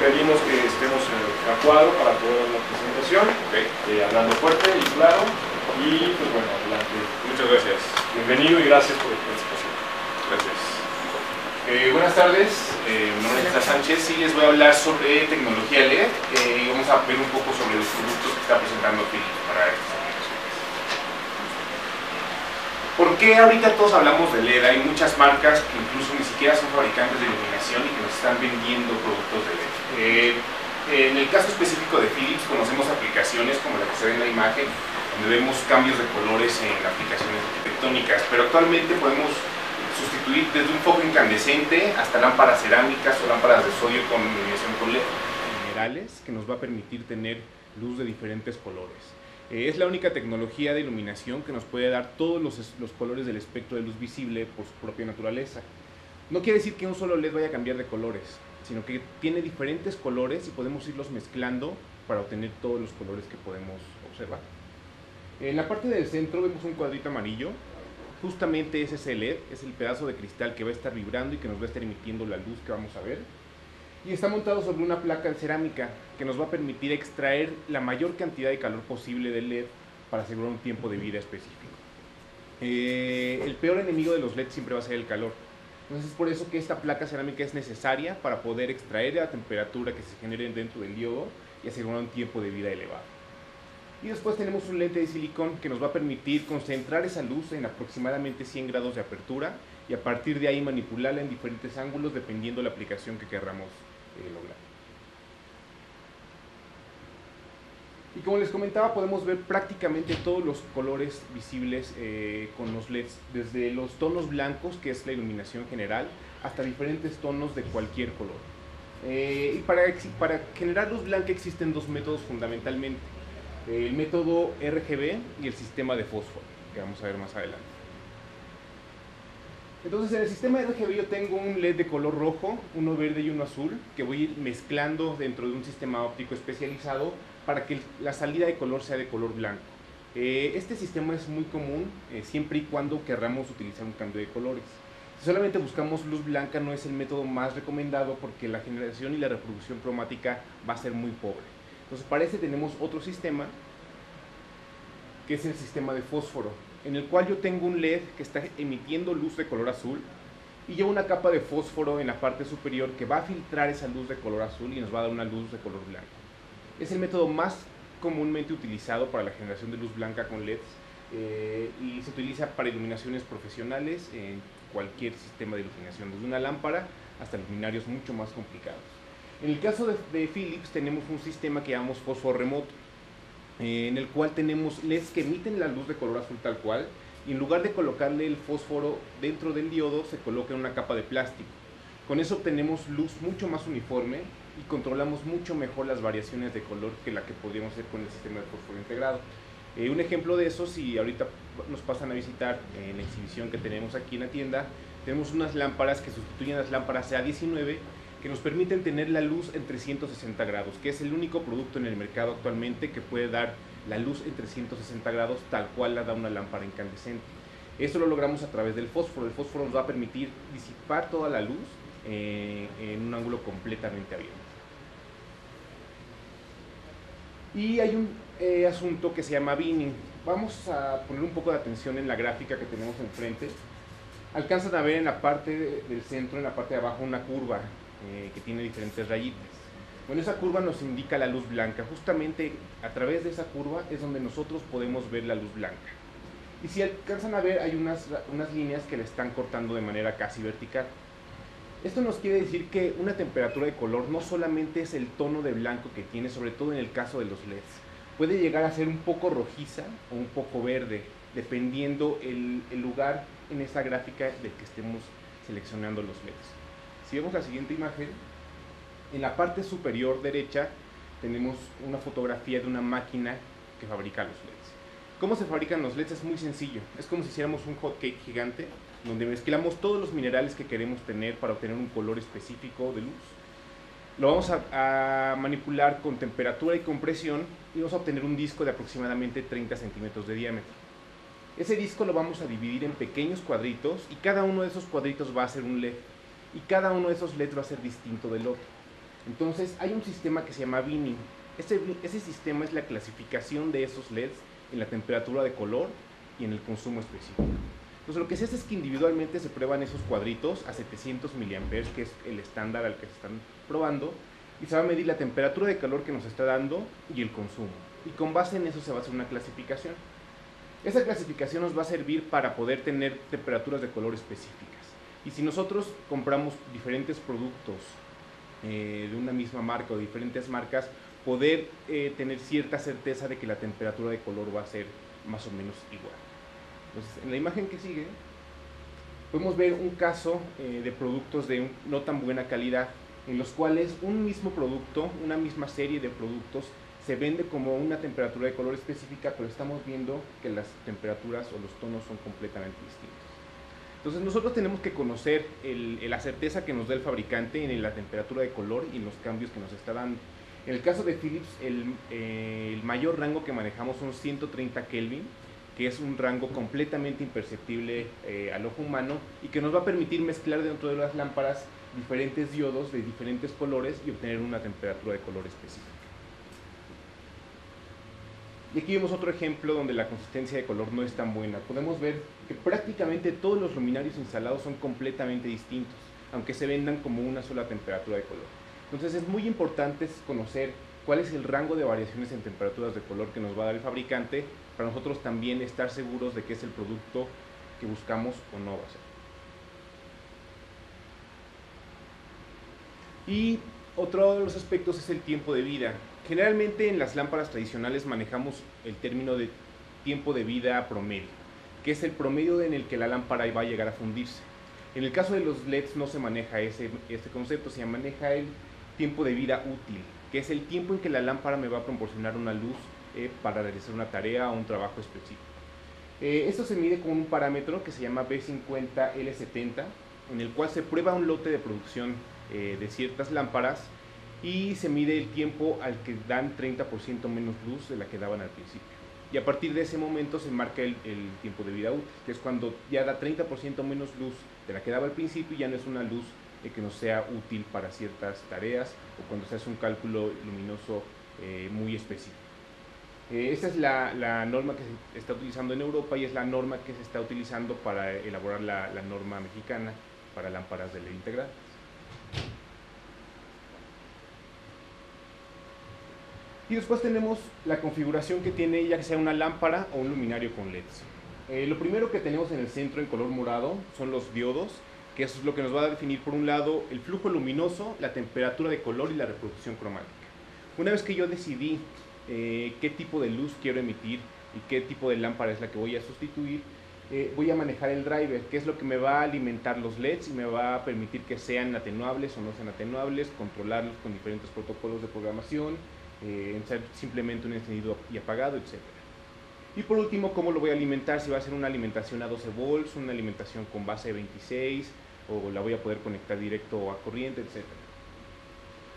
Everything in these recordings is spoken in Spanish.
Preferimos que estemos a cuadro para poder dar la presentación, hablando fuerte y claro, y pues bueno, adelante. Muchas gracias. Bienvenido y gracias por la participación. Gracias. Buenas tardes, mi nombre es César Sánchez y les voy a hablar sobre tecnología LED y vamos a ver un poco sobre los productos que está presentando Philips para estas aplicaciones. ¿Por qué ahorita todos hablamos de LED? Hay muchas marcas que incluso ni siquiera son fabricantes de iluminación y que nos están vendiendo productos de LED. En el caso específico de Philips conocemos aplicaciones como la que se ve en la imagen, donde vemos cambios de colores en aplicaciones arquitectónicas, pero actualmente podemos sustituir desde un foco incandescente hasta lámparas cerámicas o lámparas de sodio con iluminación con LED. Generales que nos va a permitir tener luz de diferentes colores. Es la única tecnología de iluminación que nos puede dar todos los colores del espectro de luz visible por su propia naturaleza. No quiere decir que un solo LED vaya a cambiar de colores, sino que tiene diferentes colores y podemos irlos mezclando para obtener todos los colores que podemos observar. En la parte del centro vemos un cuadrito amarillo. Justamente ese es el LED, es el pedazo de cristal que va a estar vibrando y que nos va a estar emitiendo la luz que vamos a ver. Y está montado sobre una placa de cerámica que nos va a permitir extraer la mayor cantidad de calor posible del LED para asegurar un tiempo de vida específico. El peor enemigo de los LED siempre va a ser el calor. Entonces es por eso que esta placa cerámica es necesaria para poder extraer la temperatura que se genere dentro del diodo y asegurar un tiempo de vida elevado. Y después tenemos un lente de silicón que nos va a permitir concentrar esa luz en aproximadamente 100 grados de apertura y a partir de ahí manipularla en diferentes ángulos dependiendo de la aplicación que queramos lograr. Y como les comentaba, podemos ver prácticamente todos los colores visibles con los LEDs, desde los tonos blancos, que es la iluminación general, hasta diferentes tonos de cualquier color. Y para generar luz blanca existen dos métodos fundamentalmente. El método RGB y el sistema de fósforo, que vamos a ver más adelante. Entonces en el sistema RGB yo tengo un LED de color rojo, uno verde y uno azul, que voy a ir mezclando dentro de un sistema óptico especializado para que la salida de color sea de color blanco. Este sistema es muy común siempre y cuando querramos utilizar un cambio de colores. Si solamente buscamos luz blanca no es el método más recomendado porque la generación y la reproducción cromática va a ser muy pobre. Entonces para este tenemos otro sistema, que es el sistema de fósforo, en el cual yo tengo un LED que está emitiendo luz de color azul y lleva una capa de fósforo en la parte superior que va a filtrar esa luz de color azul y nos va a dar una luz de color blanco. Es el método más comúnmente utilizado para la generación de luz blanca con LEDs y se utiliza para iluminaciones profesionales en cualquier sistema de iluminación, desde una lámpara hasta luminarios mucho más complicados. En el caso de Philips tenemos un sistema que llamamos fósforo remoto, en el cual tenemos LEDs que emiten la luz de color azul tal cual, y en lugar de colocarle el fósforo dentro del diodo, se coloca en una capa de plástico. Con eso obtenemos luz mucho más uniforme y controlamos mucho mejor las variaciones de color que la que podríamos hacer con el sistema de fósforo integrado. Un ejemplo de eso, si ahorita nos pasan a visitar en la exhibición que tenemos aquí en la tienda, tenemos unas lámparas que sustituyen las lámparas CA19 que nos permiten tener la luz en 360 grados, que es el único producto en el mercado actualmente que puede dar la luz en 360 grados tal cual la da una lámpara incandescente. Esto lo logramos a través del fósforo. El fósforo nos va a permitir disipar toda la luz en un ángulo completamente abierto. Y hay un asunto que se llama binning. Vamos a poner un poco de atención en la gráfica que tenemos enfrente. Alcanzan a ver en la parte del centro, en la parte de abajo, una curva que tiene diferentes rayitas. Bueno, esa curva nos indica la luz blanca. Justamente a través de esa curva es donde nosotros podemos ver la luz blanca. Y si alcanzan a ver, hay unas líneas que la están cortando de manera casi vertical. Esto nos quiere decir que una temperatura de color no solamente es el tono de blanco que tiene, sobre todo en el caso de los LEDs. Puede llegar a ser un poco rojiza o un poco verde, dependiendo el lugar en esta gráfica del que estemos seleccionando los LEDs. Si vemos la siguiente imagen, en la parte superior derecha tenemos una fotografía de una máquina que fabrica los LEDs. ¿Cómo se fabrican los LEDs? Es muy sencillo. Es como si hiciéramos un hot cake gigante donde mezclamos todos los minerales que queremos tener para obtener un color específico de luz. Lo vamos a manipular con temperatura y compresión y vamos a obtener un disco de aproximadamente 30 centímetros de diámetro. Ese disco lo vamos a dividir en pequeños cuadritos y cada uno de esos cuadritos va a ser un LED. Y cada uno de esos LEDs va a ser distinto del otro. Entonces hay un sistema que se llama binning. Ese sistema es la clasificación de esos LEDs en la temperatura de color y en el consumo específico. Entonces lo que se hace es que individualmente se prueban esos cuadritos a 700 miliamperes, que es el estándar al que se están probando, y se va a medir la temperatura de calor que nos está dando y el consumo. Y con base en eso se va a hacer una clasificación. Esa clasificación nos va a servir para poder tener temperaturas de color específicas. Y si nosotros compramos diferentes productos de una misma marca o diferentes marcas, poder tener cierta certeza de que la temperatura de color va a ser más o menos igual. Entonces, en la imagen que sigue, podemos ver un caso de productos de no tan buena calidad, en los cuales un mismo producto, una misma serie de productos, se vende como una temperatura de color específica, pero estamos viendo que las temperaturas o los tonos son completamente distintos. Entonces nosotros tenemos que conocer la certeza que nos da el fabricante en la temperatura de color y en los cambios que nos está dando. En el caso de Philips, el mayor rango que manejamos son 130 Kelvin, que es un rango completamente imperceptible al ojo humano y que nos va a permitir mezclar dentro de las lámparas diferentes diodos de diferentes colores y obtener una temperatura de color específica. Y aquí vemos otro ejemplo donde la consistencia de color no es tan buena. Podemos ver que prácticamente todos los luminarios instalados son completamente distintos, aunque se vendan como una sola temperatura de color. Entonces es muy importante conocer cuál es el rango de variaciones en temperaturas de color que nos va a dar el fabricante, para nosotros también estar seguros de que es el producto que buscamos o no va a ser. Y otro de los aspectos es el tiempo de vida. Generalmente en las lámparas tradicionales manejamos el término de tiempo de vida promedio, que es el promedio en el que la lámpara va a llegar a fundirse. En el caso de los LEDs no se maneja este concepto, se maneja el tiempo de vida útil, que es el tiempo en que la lámpara me va a proporcionar una luz para realizar una tarea o un trabajo específico. Esto se mide con un parámetro que se llama B50L70, en el cual se prueba un lote de producción de ciertas lámparas y se mide el tiempo al que dan 30% menos luz de la que daban al principio. Y a partir de ese momento se marca el tiempo de vida útil, que es cuando ya da 30% menos luz de la que daba al principio y ya no es una luz que nos sea útil para ciertas tareas o cuando se hace un cálculo luminoso muy específico. Esta es la norma que se está utilizando en Europa y es la norma que se está utilizando para elaborar la norma mexicana para lámparas de LED integradas. Y después tenemos la configuración que tiene, ya que sea una lámpara o un luminario con LEDs. Lo primero que tenemos en el centro en color morado son los diodos, que eso es lo que nos va a definir por un lado el flujo luminoso, la temperatura de color y la reproducción cromática. Una vez que yo decidí qué tipo de luz quiero emitir y qué tipo de lámpara es la que voy a sustituir, voy a manejar el driver, que es lo que me va a alimentar los LEDs y me va a permitir que sean atenuables o no sean atenuables, controlarlos con diferentes protocolos de programación, ser simplemente un encendido y apagado, etc. Y por último, cómo lo voy a alimentar, si va a ser una alimentación a 12 volts, una alimentación con base de 26, o la voy a poder conectar directo a corriente, etc.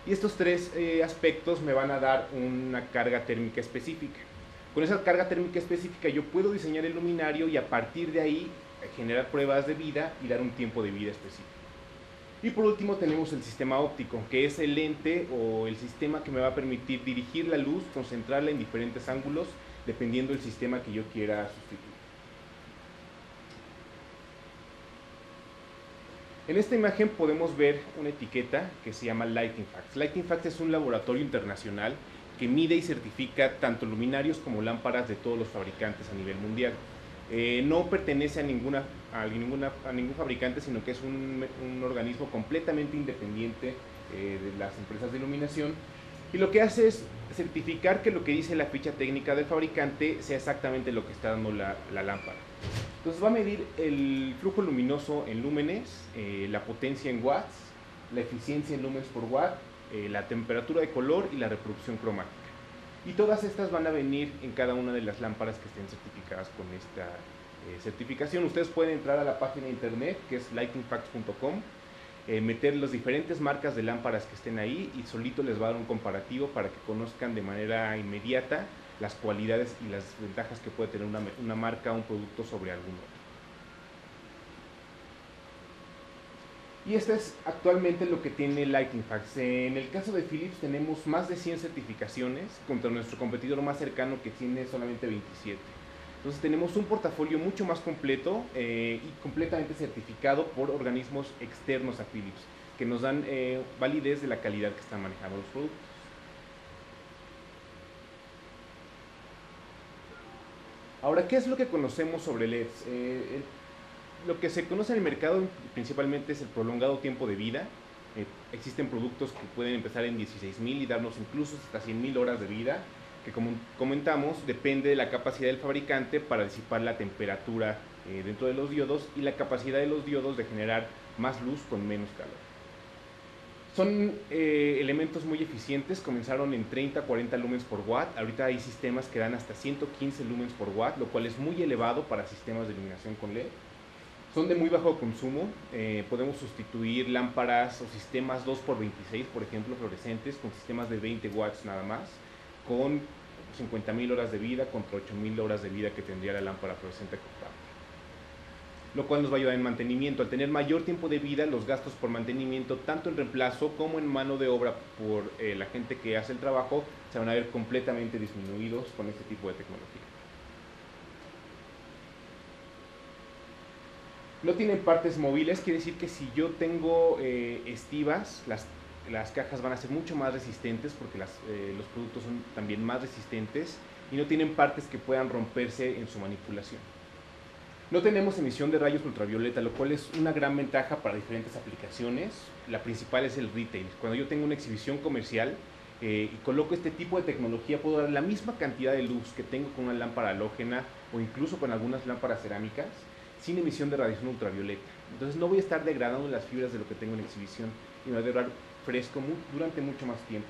Y estos tres aspectos me van a dar una carga térmica específica. Con esa carga térmica específica yo puedo diseñar el luminario y a partir de ahí generar pruebas de vida y dar un tiempo de vida específico. Y por último tenemos el sistema óptico, que es el lente o el sistema que me va a permitir dirigir la luz, concentrarla en diferentes ángulos, dependiendo del sistema que yo quiera sustituir. En esta imagen podemos ver una etiqueta que se llama Lighting Facts. Lighting Facts es un laboratorio internacional que mide y certifica tanto luminarios como lámparas de todos los fabricantes a nivel mundial. No pertenece a ningún fabricante, sino que es un organismo completamente independiente de las empresas de iluminación, y lo que hace es certificar que lo que dice la ficha técnica del fabricante sea exactamente lo que está dando la lámpara. Entonces va a medir el flujo luminoso en lúmenes, la potencia en watts, la eficiencia en lúmenes por watt, la temperatura de color y la reproducción cromática. Y todas estas van a venir en cada una de las lámparas que estén certificadas con esta certificación. Ustedes pueden entrar a la página de internet, que es lightingfacts.com, meter las diferentes marcas de lámparas que estén ahí y solito les va a dar un comparativo para que conozcan de manera inmediata las cualidades y las ventajas que puede tener una marca o un producto sobre algún otro. Y este es actualmente lo que tiene Lighting Facts. En el caso de Philips tenemos más de 100 certificaciones contra nuestro competidor más cercano que tiene solamente 27. Entonces tenemos un portafolio mucho más completo y completamente certificado por organismos externos a Philips, que nos dan validez de la calidad que están manejando los productos. Ahora, ¿qué es lo que conocemos sobre LEDs? Lo que se conoce en el mercado principalmente es el prolongado tiempo de vida. Existen productos que pueden empezar en 16.000 y darnos incluso hasta 100.000 horas de vida, que como comentamos depende de la capacidad del fabricante para disipar la temperatura dentro de los diodos y la capacidad de los diodos de generar más luz con menos calor. Son elementos muy eficientes, comenzaron en 30-40 lumens por watt, ahorita hay sistemas que dan hasta 115 lumens por watt, lo cual es muy elevado para sistemas de iluminación con LED. Son de muy bajo consumo, podemos sustituir lámparas o sistemas 2x26, por ejemplo, fluorescentes, con sistemas de 20 watts nada más, con 50.000 horas de vida contra 8.000 horas de vida que tendría la lámpara fluorescente cortable. Lo cual nos va a ayudar en mantenimiento. Al tener mayor tiempo de vida, los gastos por mantenimiento, tanto en reemplazo como en mano de obra por la gente que hace el trabajo, se van a ver completamente disminuidos con este tipo de tecnología. No tienen partes móviles, quiere decir que si yo tengo estivas, las cajas van a ser mucho más resistentes porque los productos son también más resistentes y no tienen partes que puedan romperse en su manipulación. No tenemos emisión de rayos ultravioleta, lo cual es una gran ventaja para diferentes aplicaciones. La principal es el retail. Cuando yo tengo una exhibición comercial y coloco este tipo de tecnología, puedo dar la misma cantidad de luz que tengo con una lámpara halógena o incluso con algunas lámparas cerámicas, sin emisión de radiación ultravioleta. Entonces no voy a estar degradando las fibras de lo que tengo en exhibición y me va a durar fresco durante mucho más tiempo.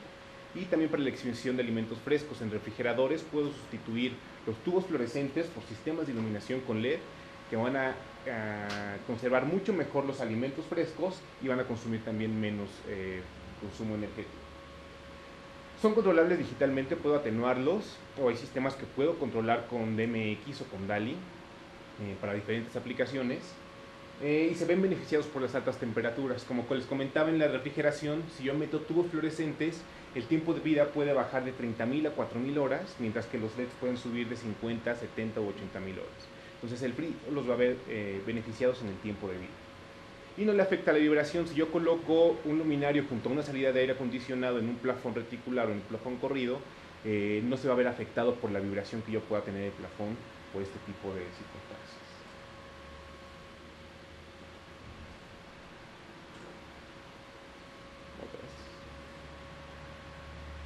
Y también para la exhibición de alimentos frescos en refrigeradores puedo sustituir los tubos fluorescentes por sistemas de iluminación con LED que van a conservar mucho mejor los alimentos frescos y van a consumir también menos consumo energético. Son controlables digitalmente, puedo atenuarlos, o hay sistemas que puedo controlar con DMX o con DALI para diferentes aplicaciones y se ven beneficiados por las altas temperaturas. Como les comentaba en la refrigeración, si yo meto tubos fluorescentes, el tiempo de vida puede bajar de 30.000 a 4.000 horas, mientras que los LEDs pueden subir de 50, 70 o 80.000 horas. Entonces el frío los va a ver beneficiados en el tiempo de vida. Y no le afecta la vibración. Si yo coloco un luminario junto a una salida de aire acondicionado en un plafón reticular o en un plafón corrido, no se va a ver afectado por la vibración que yo pueda tener del plafón por este tipo de circunstancias.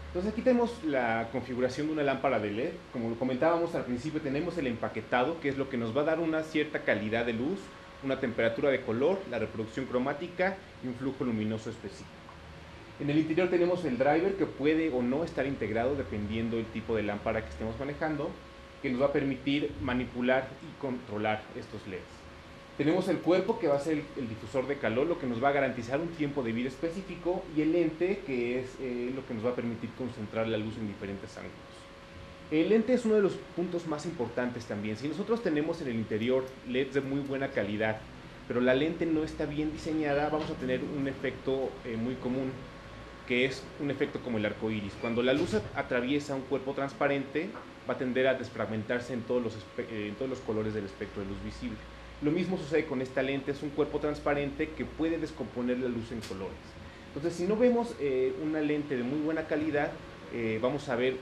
Entonces aquí tenemos la configuración de una lámpara de LED. Como lo comentábamos al principio, tenemos el empaquetado, que es lo que nos va a dar una cierta calidad de luz, una temperatura de color, la reproducción cromática y un flujo luminoso específico. En el interior tenemos el driver, que puede o no estar integrado dependiendo del tipo de lámpara que estemos manejando, que nos va a permitir manipular y controlar estos LEDs. Tenemos el cuerpo, que va a ser el difusor de calor, lo que nos va a garantizar un tiempo de vida específico, y el lente, que es lo que nos va a permitir concentrar la luz en diferentes ángulos. El lente es uno de los puntos más importantes también. Si nosotros tenemos en el interior LEDs de muy buena calidad, pero la lente no está bien diseñada, vamos a tener un efecto muy común, que es un efecto como el arco iris. Cuando la luz atraviesa un cuerpo transparente, va a tender a desfragmentarse en todos los colores del espectro de luz visible. Lo mismo sucede con esta lente, es un cuerpo transparente que puede descomponer la luz en colores. Entonces, si no vemos una lente de muy buena calidad, vamos a ver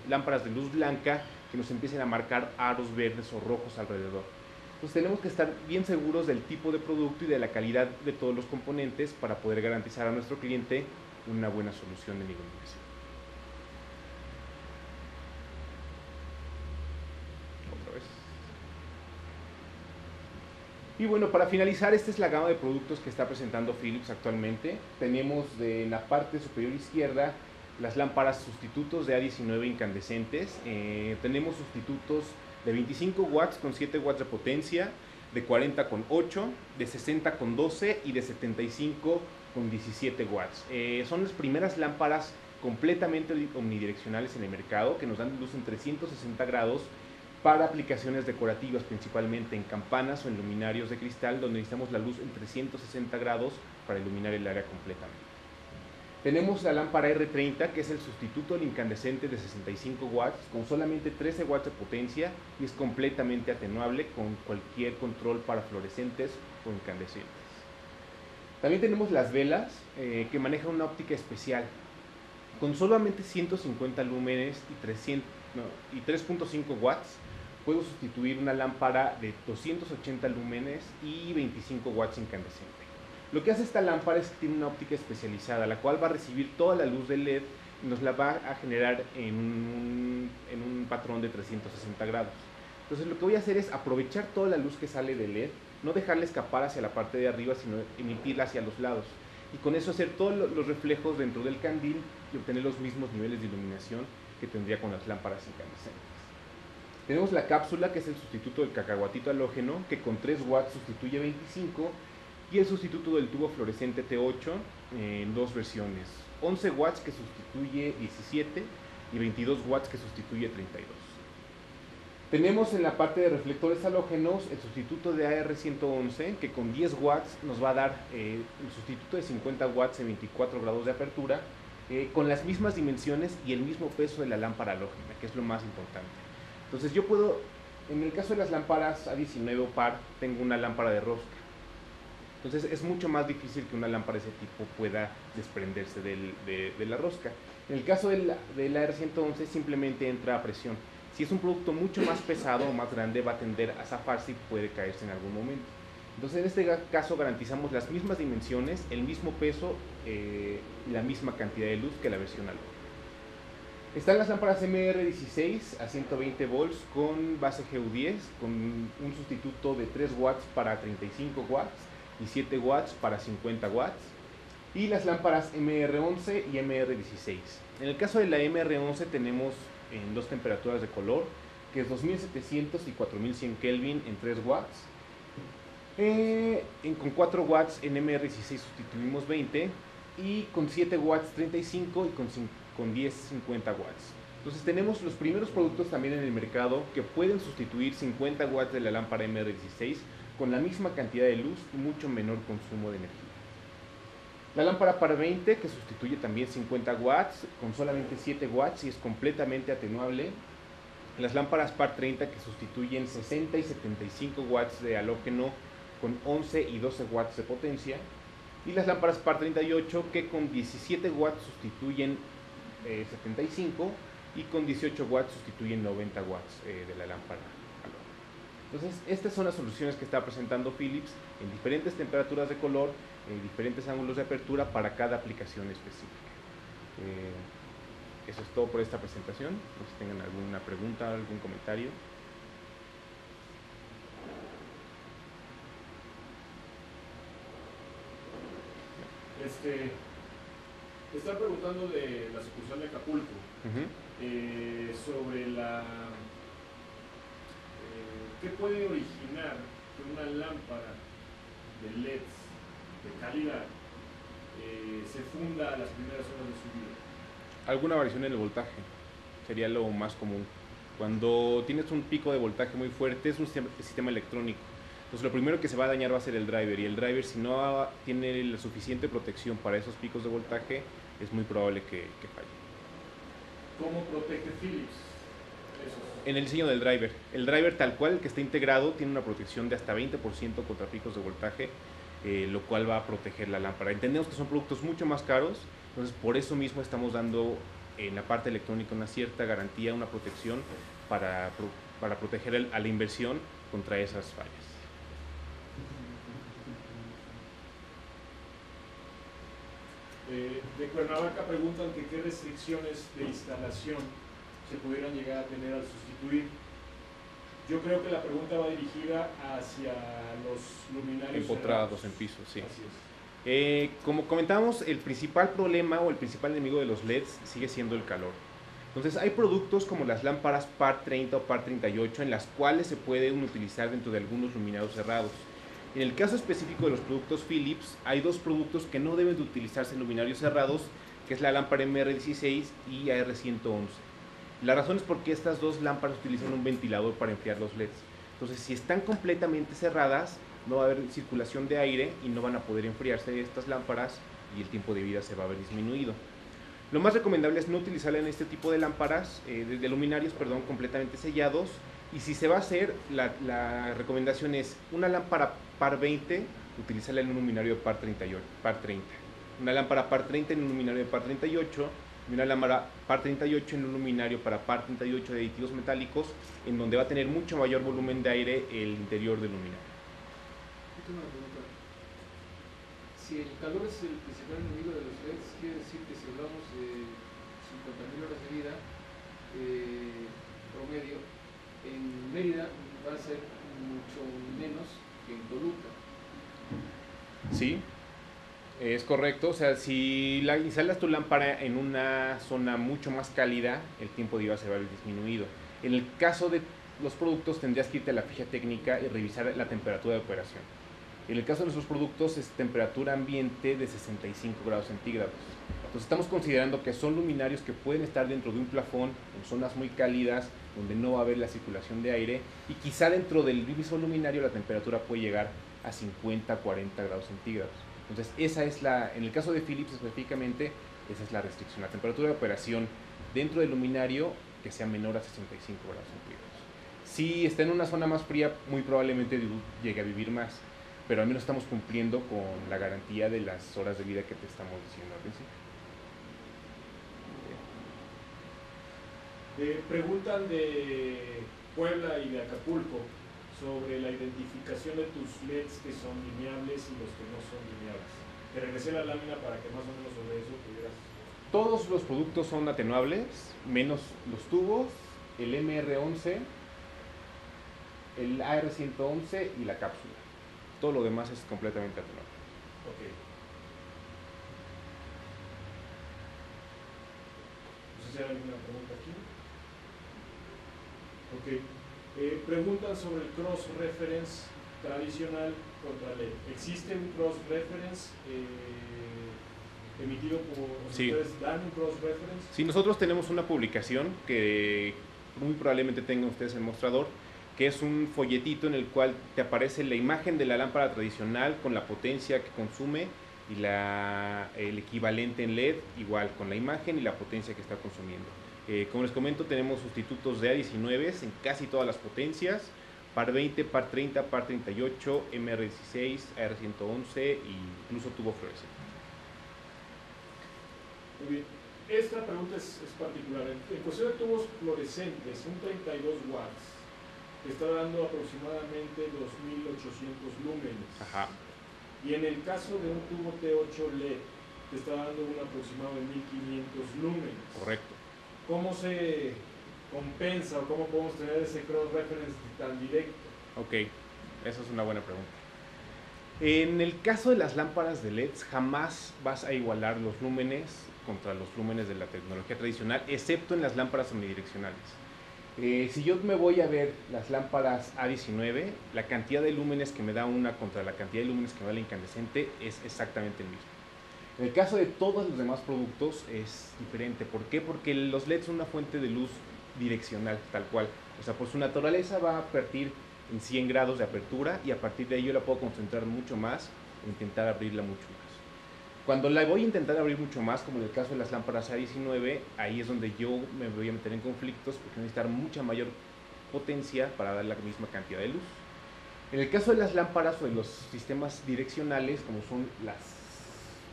lámparas de luz blanca que nos empiecen a marcar aros verdes o rojos alrededor. Entonces tenemos que estar bien seguros del tipo de producto y de la calidad de todos los componentes para poder garantizar a nuestro cliente una buena solución de iluminación. Y bueno, para finalizar, esta es la gama de productos que está presentando Philips actualmente. Tenemos en la parte superior izquierda las lámparas sustitutos de A19 incandescentes. Tenemos sustitutos de 25 watts con 7 watts de potencia, de 40 con 8, de 60 con 12 y de 75 con 17 watts. Son las primeras lámparas completamente omnidireccionales en el mercado, que nos dan luz en 360 grados para aplicaciones decorativas, principalmente en campanas o en luminarios de cristal, donde necesitamos la luz en 360 grados para iluminar el área completamente. Tenemos la lámpara R30, que es el sustituto del incandescente de 65 watts, con solamente 13 watts de potencia y es completamente atenuable con cualquier control para fluorescentes o incandescentes. También tenemos las velas, que manejan una óptica especial. Con solamente 150 lúmenes y 3.5 watts, puedo sustituir una lámpara de 280 lúmenes y 25 watts incandescente. Lo que hace esta lámpara es que tiene una óptica especializada, la cual va a recibir toda la luz del LED y nos la va a generar en un patrón de 360 grados. Entonces lo que voy a hacer es aprovechar toda la luz que sale del LED, no dejarla escapar hacia la parte de arriba, sino emitirla hacia los lados. Y con eso hacer todos los reflejos dentro del candil y obtener los mismos niveles de iluminación que tendría con las lámparas incandescentes. Tenemos la cápsula, que es el sustituto del cacahuatito halógeno, que con 3 watts sustituye 25, y el sustituto del tubo fluorescente T8 en dos versiones, 11 watts que sustituye 17 y 22 watts que sustituye 32. Tenemos en la parte de reflectores halógenos el sustituto de AR111, que con 10 watts nos va a dar el sustituto de 50 watts en 24 grados de apertura, con las mismas dimensiones y el mismo peso de la lámpara halógena, que es lo más importante. Entonces yo puedo, en el caso de las lámparas A19 o par, tengo una lámpara de rosca. Entonces es mucho más difícil que una lámpara de ese tipo pueda desprenderse de la rosca. En el caso del AR111 simplemente entra a presión. Si es un producto mucho más pesado o más grande, va a tender a zafarse y puede caerse en algún momento. Entonces en este caso garantizamos las mismas dimensiones, el mismo peso y la misma cantidad de luz que la versión halógena. Están las lámparas MR16 a 120 volts con base GU10, con un sustituto de 3 watts para 35 watts y 7 watts para 50 watts. Y las lámparas MR11 y MR16. En el caso de la MR11 tenemos en dos temperaturas de color, que es 2700 y 4100 Kelvin en 3 watts. Con 4 watts en MR16 sustituimos 20 y con 7 watts 35 y con 10 50 watts. Entonces tenemos los primeros productos también en el mercado que pueden sustituir 50 watts de la lámpara MR16 con la misma cantidad de luz y mucho menor consumo de energía. La lámpara par 20, que sustituye también 50 watts con solamente 7 watts y es completamente atenuable. Las lámparas par 30, que sustituyen 60 y 75 watts de halógeno con 11 y 12 watts de potencia. Y las lámparas par 38, que con 17 watts sustituyen 75 y con 18 watts sustituyen 90 watts de la lámpara halógeno. Entonces, estas son las soluciones que está presentando Philips en diferentes temperaturas de color, en diferentes ángulos de apertura para cada aplicación específica. Eso es todo por esta presentación. No sé si tengan alguna pregunta, algún comentario. Están preguntando de la sucursal de Acapulco, sobre qué puede originar que una lámpara de LEDs de calidad se funda a las primeras horas de su vida. Alguna variación en el voltaje sería lo más común. Cuando tienes un pico de voltaje muy fuerte, es un sistema electrónico. Entonces lo primero que se va a dañar va a ser el driver, y el driver, si no tiene la suficiente protección para esos picos de voltaje, es muy probable que falle. ¿Cómo protege Philips esos? En el diseño del driver. El driver tal cual, el que está integrado, tiene una protección de hasta 20% contra picos de voltaje, lo cual va a proteger la lámpara. Entendemos que son productos mucho más caros, entonces por eso mismo estamos dando en la parte electrónica una cierta garantía, una protección para proteger a la inversión contra esas fallas. De Cuernavaca preguntan que qué restricciones de instalación se pudieran llegar a tener al sustituir. Yo creo que la pregunta va dirigida hacia los luminarios empotrados en piso, sí. Así es. Como comentábamos, el principal problema o el principal enemigo de los LEDs sigue siendo el calor. Entonces hay productos como las lámparas par 30 o par 38 en las cuales se pueden utilizar dentro de algunos luminarios cerrados. En el caso específico de los productos Philips, hay dos productos que no deben de utilizarse en luminarios cerrados, que es la lámpara MR16 y AR111. La razón es porque estas dos lámparas utilizan un ventilador para enfriar los LEDs. Entonces, si están completamente cerradas, no va a haber circulación de aire y no van a poder enfriarse estas lámparas y el tiempo de vida se va a ver disminuido. Lo más recomendable es no utilizarla en este tipo de lámparas, de luminarios, perdón, completamente sellados. Y si se va a hacer, la recomendación es una lámpara par 20, utilizarla en un luminario de par 38, par 30. Una lámpara par 30 en un luminario de par 38 y una lámpara par 38 en un luminario para par 38 de aditivos metálicos, en donde va a tener mucho mayor volumen de aire el interior del luminario. Yo tengo una pregunta. Si el calor es el principal enemigo de los LEDs, quiere decir que si hablamos de 50.000 horas de vida promedio, en Mérida va a ser mucho menos que en Toluca. Sí, es correcto. O sea, si instalas tu lámpara en una zona mucho más cálida, el tiempo de vida se va a ver disminuido. En el caso de los productos, tendrías que irte a la ficha técnica y revisar la temperatura de operación. En el caso de nuestros productos es temperatura ambiente de 65 grados centígrados. Entonces estamos considerando que son luminarios que pueden estar dentro de un plafón, en zonas muy cálidas, donde no va a haber la circulación de aire, y quizá dentro del mismo luminario la temperatura puede llegar a 50, 40 grados centígrados. Entonces esa es en el caso de Philips específicamente, esa es la restricción, la temperatura de operación dentro del luminario que sea menor a 65 grados centígrados. Si está en una zona más fría, muy probablemente llegue a vivir más, pero al menos estamos cumpliendo con la garantía de las horas de vida que te estamos diciendo al principio. Preguntan de Puebla y de Acapulco sobre la identificación de tus LEDs que son lineables y los que no son lineables. Te regresé la lámina para que más o menos sobre eso pudieras... Todos los productos son atenuables, menos los tubos, el MR11, el AR111 y la cápsula. Todo lo demás es completamente atenuable. Ok. No sé si hay alguna pregunta aquí. Ok. Preguntan sobre el cross-reference tradicional contra LED. ¿Existe un cross-reference emitido por... Sí. ¿Ustedes dan un cross-reference? Sí, nosotros tenemos una publicación que muy probablemente tengan ustedes en el mostrador, que es un folletito en el cual te aparece la imagen de la lámpara tradicional con la potencia que consume y el equivalente en LED, igual con la imagen y la potencia que está consumiendo. Como les comento, tenemos sustitutos de A19 en casi todas las potencias, par 20, par 30, par 38, MR16, AR111 e incluso tubo fluorescente. Muy bien. Esta pregunta es particular. En cuestión de tubos fluorescentes, un 32 watts te está dando aproximadamente 2.800 lúmenes. Ajá. Y en el caso de un tubo T8 LED, te está dando un aproximado de 1.500 lúmenes. Correcto. ¿Cómo se compensa o cómo podemos tener ese cross-reference tan directo? Ok, esa es una buena pregunta. En el caso de las lámparas de LEDs, jamás vas a igualar los lúmenes contra los lúmenes de la tecnología tradicional, excepto en las lámparas omnidireccionales. Si yo me voy a ver las lámparas A19, la cantidad de lúmenes que me da una contra la cantidad de lúmenes que me da la incandescente es exactamente el mismo. En el caso de todos los demás productos es diferente. ¿Por qué? Porque los LEDs son una fuente de luz direccional, tal cual. O sea, por su naturaleza va a partir en 100 grados de apertura y a partir de ahí yo la puedo concentrar mucho más e intentar abrirla mucho más. Cuando la voy a intentar abrir mucho más, como en el caso de las lámparas A19, ahí es donde yo me voy a meter en conflictos porque necesitar mucha mayor potencia para dar la misma cantidad de luz. En el caso de las lámparas o de los sistemas direccionales, como son las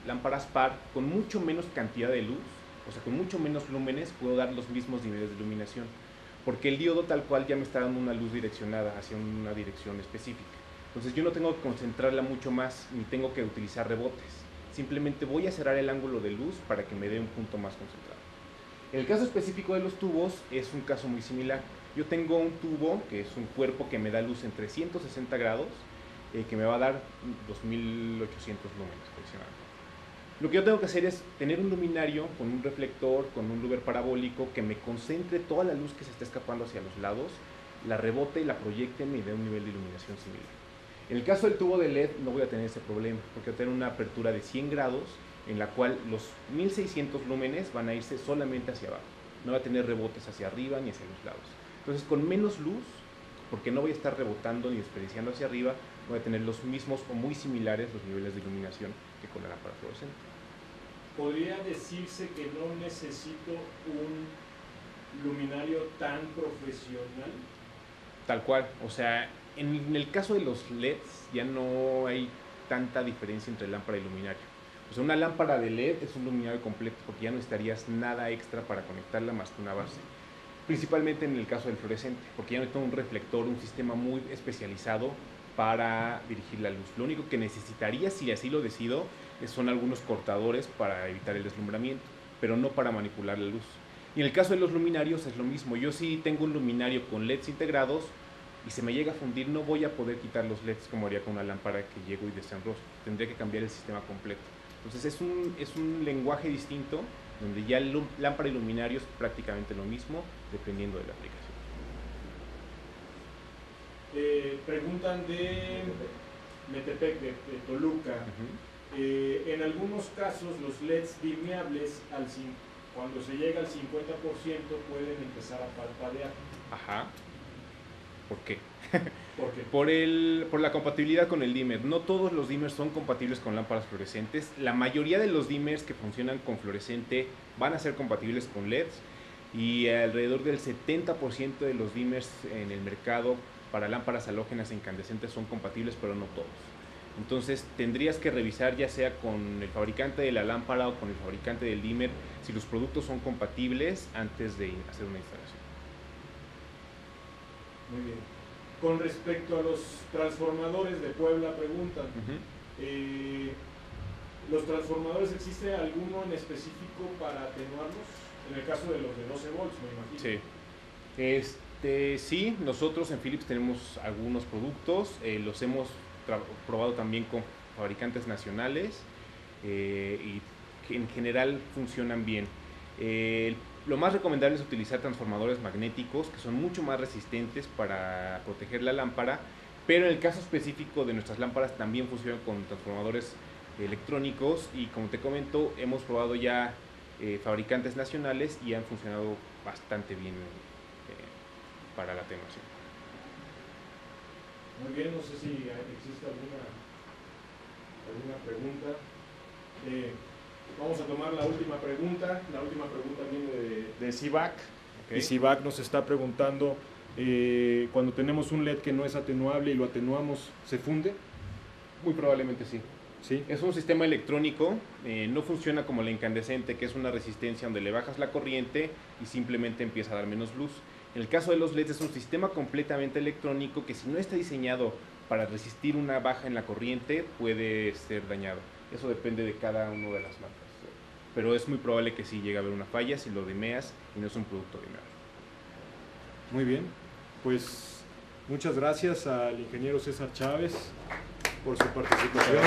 lámparas par, con mucho menos cantidad de luz, o sea, con mucho menos lúmenes, puedo dar los mismos niveles de iluminación, porque el diodo tal cual ya me está dando una luz direccionada hacia una dirección específica. Entonces yo no tengo que concentrarla mucho más, ni tengo que utilizar rebotes. Simplemente voy a cerrar el ángulo de luz para que me dé un punto más concentrado. En el caso específico de los tubos es un caso muy similar. Yo tengo un tubo que es un cuerpo que me da luz en 360 grados, que me va a dar 2.800 lúmenes aproximadamente. Lo que yo tengo que hacer es tener un luminario con un reflector, con un luber parabólico que me concentre toda la luz que se está escapando hacia los lados, la rebote y la proyecte y me dé un nivel de iluminación similar. En el caso del tubo de LED no voy a tener ese problema porque voy a tener una apertura de 100 grados en la cual los 1600 lúmenes van a irse solamente hacia abajo. no va a tener rebotes hacia arriba ni hacia los lados. Entonces, con menos luz, porque no voy a estar rebotando ni desperdiciando hacia arriba, voy a tener los mismos o muy similares los niveles de iluminación que con la lámpara fluorescente. ¿Podría decirse que no necesito un luminario tan profesional? Tal cual, o sea, en el caso de los LEDs ya no hay tanta diferencia entre lámpara y luminario. O sea, una lámpara de LED es un luminario completo porque ya no necesitarías nada extra para conectarla más que una base. Principalmente en el caso del fluorescente, porque ya no necesito un reflector, un sistema muy especializado para dirigir la luz. Lo único que necesitaría, si así lo decido, son algunos cortadores para evitar el deslumbramiento, pero no para manipular la luz. Y en el caso de los luminarios es lo mismo. Yo si tengo un luminario con LEDs integrados y se me llega a fundir, no voy a poder quitar los LEDs como haría con una lámpara que llego y desenrosco. Tendría que cambiar el sistema completo. Entonces es un lenguaje distinto, donde ya lámpara y luminario es prácticamente lo mismo, dependiendo de la aplicación. Preguntan de Metepec, de Toluca. En algunos casos los LEDs dimeables, cuando se llega al 50%, pueden empezar a parpadear. Ajá. ¿Por qué? ¿Por qué? Por la compatibilidad con el dimmer. No todos los dimmers son compatibles con lámparas fluorescentes. La mayoría de los dimmers que funcionan con fluorescente van a ser compatibles con LEDs, y alrededor del 70% de los dimmers en el mercado para lámparas halógenas e incandescentes son compatibles, pero no todos. Entonces tendrías que revisar, ya sea con el fabricante de la lámpara o con el fabricante del dimmer, si los productos son compatibles antes de hacer una instalación. Muy bien. Con respecto a los transformadores de Puebla, preguntan, ¿los transformadores existe alguno en específico para atenuarlos? En el caso de los de 12 volts, me imagino. Sí. Sí, nosotros en Philips tenemos algunos productos, los hemos probado también con fabricantes nacionales, y que en general funcionan bien. Lo más recomendable es utilizar transformadores magnéticos, que son mucho más resistentes para proteger la lámpara, pero en el caso específico de nuestras lámparas también funcionan con transformadores electrónicos, y como te comento, hemos probado ya fabricantes nacionales y han funcionado bastante bien para la atenuación. Muy bien, no sé si existe alguna pregunta. Vamos a tomar la última pregunta. La última pregunta viene de Civac. Okay. Y Civac nos está preguntando, cuando tenemos un LED que no es atenuable y lo atenuamos, ¿se funde? Muy probablemente sí. ¿Sí? Es un sistema electrónico, no funciona como la incandescente, que es una resistencia donde le bajas la corriente y simplemente empieza a dar menos luz. En el caso de los LEDs es un sistema completamente electrónico que, si no está diseñado para resistir una baja en la corriente, puede ser dañado. Eso depende de cada una de las marcas. Pero es muy probable que sí llegue a haber una falla si lo dimeas y no es un producto dimeado. Muy bien, pues muchas gracias al ingeniero César Chávez por su participación.